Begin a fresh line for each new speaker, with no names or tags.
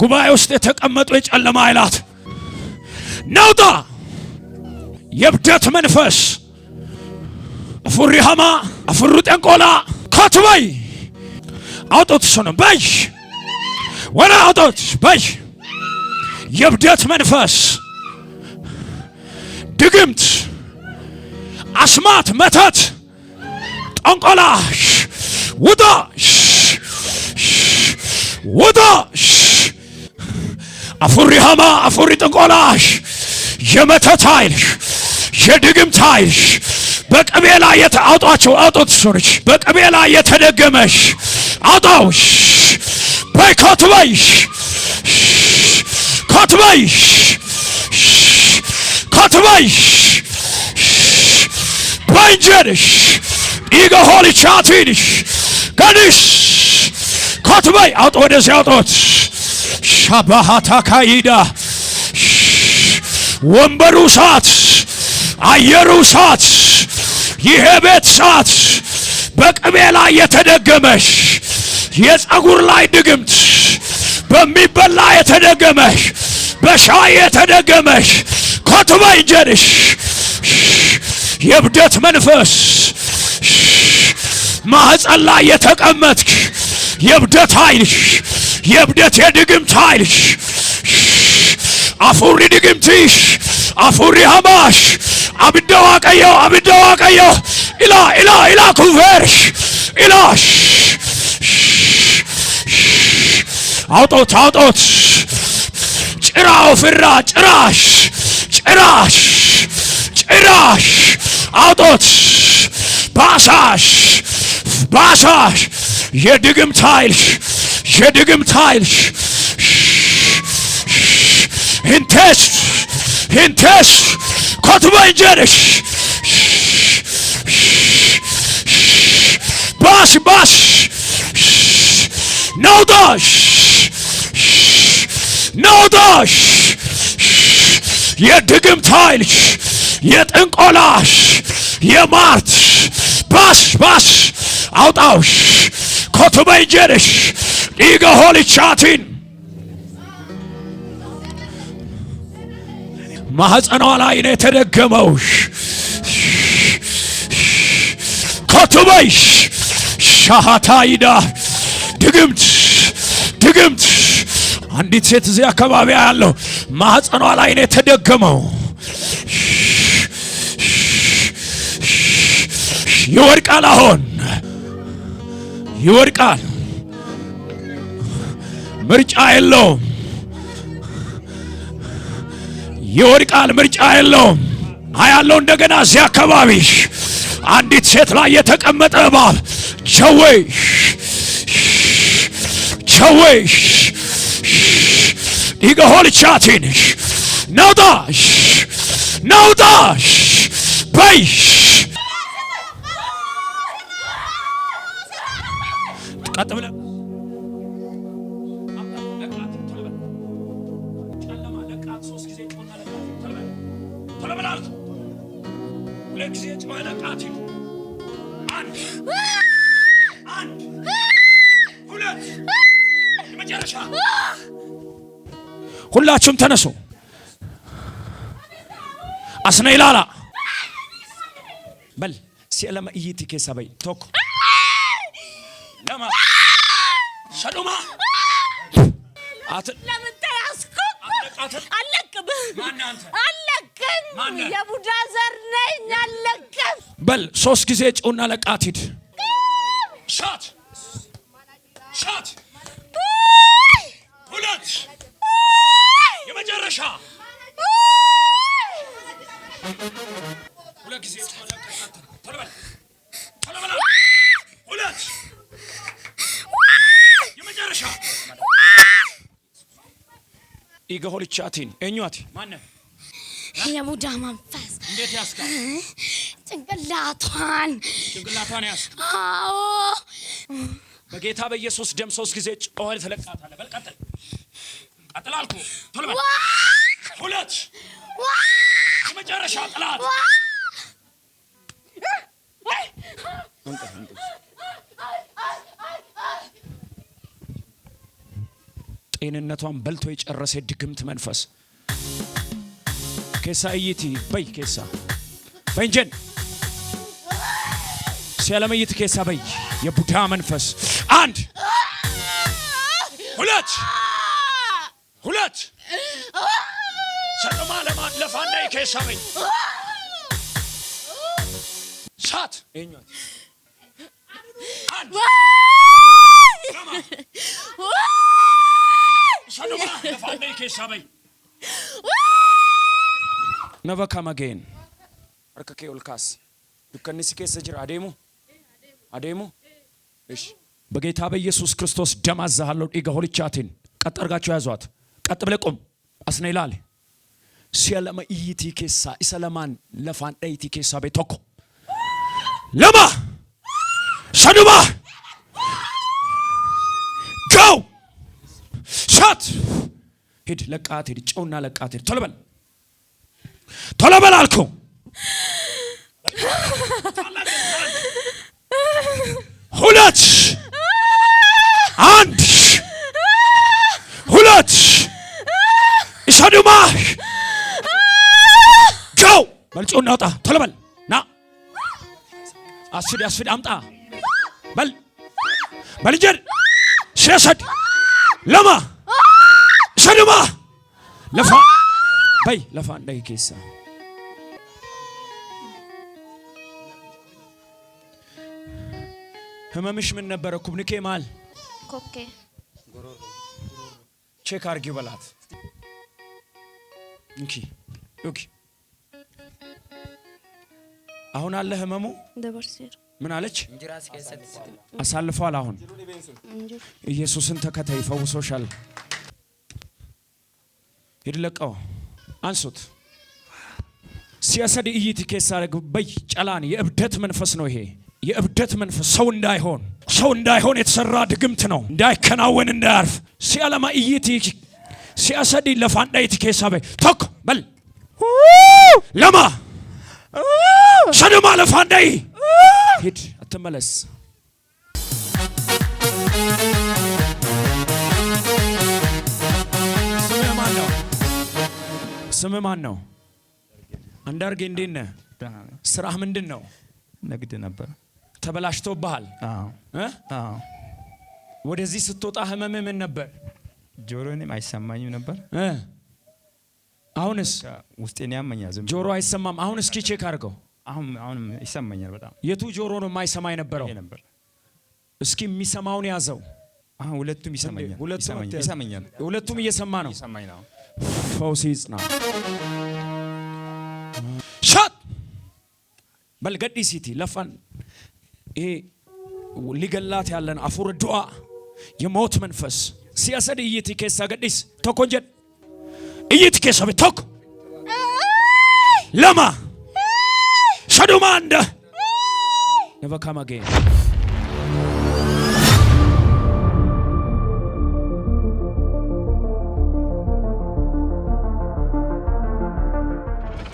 ጉባኤ ውስጥ የተቀመጡ የጨለማ ኃይላት ናውጣ የብደት መንፈስ አፉሪ ሐማ አፉሩ ጠንቆላ ኮትበይ አውጦት ሰነም በይ ወራ አውጦት በይ የብደት መንፈስ ድግምት አስማት መተት ጠንቆላ ውጣ ውጣ አፉሪ ሐማ አፉሪ ጠንቆላ የመተት ኃይል የድግምት ኃይል በቅቤ ላይ የተአውጣቸው አውጦት ሶርች በቅቤ ላይ የተደገመሽ አውጣውሽ በኮትበይ ኮትበይ ኮትበይ ባንጀርሽ ኢገሆሊ ቻቲንሽ ከንሽ ኮትበይ አውጦ ወደዚህ አውጦት ሻባሃታ ካይዳ ወንበሩ ሳት አየሩ ሳት ይሄ ቤት ሳት በቅቤ ላይ የተደገመሽ የፀጉር ላይ ድግምት በሚበላ የተደገመሽ በሻይ የተደገመሽ ኮትበይ እንጀርሽ የብደት መንፈስ ማህፀን ላይ የተቀመጥክ የብደት ኃይልሽ የብደት የድግምት ኃይልሽ አፉሪ ድግምትሽ አፉሪ ሐማሽ አብደዋቀየው ኢላ ኩቨርሽ ኢላሽ አውጦት ጭራው ፍራ ጭራሽ አውጦት ባሳሽ የድግምት ኃይልሽ hintes ኮትበይ እንጀርሽ ባሽ ናውጣሽ የድግምት ኃይልሽ የጥንቆላሽ የማርት ባሽ አውጣውሽ ኮትበይ እንጀርሽ ኢገሆሊ ቻቲን ማህፀኗ ላይ ነው የተደገመው ኮትበይ ሻሃታይዳ ድግምት አንዲት ሴት እዚህ አካባቢ ያለው ማህፀኗ ላይ ነው የተደገመው ይወድቃል አሁን ይወድቃል ምርጫ የለውም ይወድቃል ምርጫ የለውም አያለው እንደገና እዚህ አካባቢ አንዲት ሴት ላይ የተቀመጠ እባብ ቸዌሽ ኢገሆሊ ቻቲንሽ ናውጣሽ በይሽ ቀጥ ብለህ አንድ ሁለት የመጨረሻ ሁላችሁም ተነሱ አስነይላላ በል ሲለማ ኢይቲ ከሰበይ ቶክ ለማ ሸዱማ
ለምን ተያዝኩ አለቅም የቡዳ ዘር ነኝ አለቅም
በል 3 ጊዜ ጮና ለቃት ሂድ ሻት ሁለት የመጨረሻ ሁለት ጊዜ ጮና ለቃት ተለበላ ሁለት የመጨረሻ ኢገሆሊ ቻቲን እኛት ማነ
የቡዳ መንፈስ
እንዴት ያስካል
ጭንቅላቷን
ያስ
አዎ
በጌታ በኢየሱስ ደም 3 ጊዜ ጮኸል ተለቃታለ በል ቀጥል አልኩ ቶሎ በል ሁለት የመጨረሻ ጥላት ጤንነቷን በልቶ የጨረሰ ድግምት መንፈስ ኬሳ እይቲ በይ ኬሳ በእንጀን ሲያለመይት ኬሳ በይ የቡዳ መንፈስ 1 2 ሰጠማ ለማለፍ አንዳይ ኬሳ በይ ሳት እኛት ሰጠማ ለፋንዳይ ኬሳ በይ ነበካ ማገን አርከከ ኦልካስ ዱከንስ ኬሳ ጅራ አዴሙ እሺ በጌታ በኢየሱስ ክርስቶስ ደም አዛሃለሁ ዲጋ ሆልቻቲን ቀጠርጋቸው ያዟት ቀጥ ብለ ቆም አስነይላል ሲያለማ ኢይቲ ኬሳ ኢሰለማን ለፋን ዳይቲ ኬሳ በቶኮ ለማ ሰዱማ ጋው ሻት ሂድ ለቃት ሂድ ጨውና ለቃት ሂድ ቶሎ በል አልኩ 2 1 2 ኢሰዱማ ጋው በልጮና አውጣ ቶሎ በል ና አስፊድ አምጣ በልጀር ሲያሰድ ለማ ሰዱማ ለፋ በይ ለፋ እንዳይ ኬሳ ህመምሽ ምን ነበር? ኩብንኬ ማል
ኮኬ
ቼክ አርጊው በላት እንኪ አሁን አለ ህመሙ
ደበርሲር
ምን አለች? አሳልፏል። አሁን ኢየሱስን ተከታይ ፈውሶሻል። ይድለቀው አንሱት ሲያሰድ ኢይቲ ኬሳ በይ ጨላን የእብደት መንፈስ ነው ይሄ የእብደት መንፈስ ሰው እንዳይሆን የተሰራ ድግምት ነው እንዳይከናወን እንዳያርፍ ሲያለማ ኢይቲ ሲያሰድ ለፋንዳይቲ ኬሳ በይ ቶክ በል ለማ ሰዱማ ለፋንዳይ ሂድ አትመለስ ስምህ ማን ነው? አንዳርጌ እንዴት ነህ? ስራህ ምንድን ነው?
ንግድ ነበር።
ተበላሽቶብሃል?
አዎ።
ወደዚህ ስትወጣ ህመምህ ምን ነበር?
ጆሮዬንም አይሰማኝም ነበር።
አሁንስ?
ውስጤን ያመኛል።
ጆሮ አይሰማም። አሁን እስኪ ቼክ አድርገው።
አሁንም ይሰማኛል በጣም።
የቱ ጆሮ ነው የማይሰማ የነበረው? እስኪ የሚሰማውን ያዘው።
ሁለቱም ይሰማኛል።
ሁለቱም እየሰማ ነው። ፈውስ ይጽና። ሻት በልገዲ ሲቲ ለፋን ይሄ ሊገላት ያለን አፉር ዱአ የሞት መንፈስ ሲያሰድ ኢይቲ ኬሳ ገዲስ ተኮንጀድ ኢይቲ ኬሳ በቶክ ለማ ሰዱማ እንደ ነበካ ማገኝ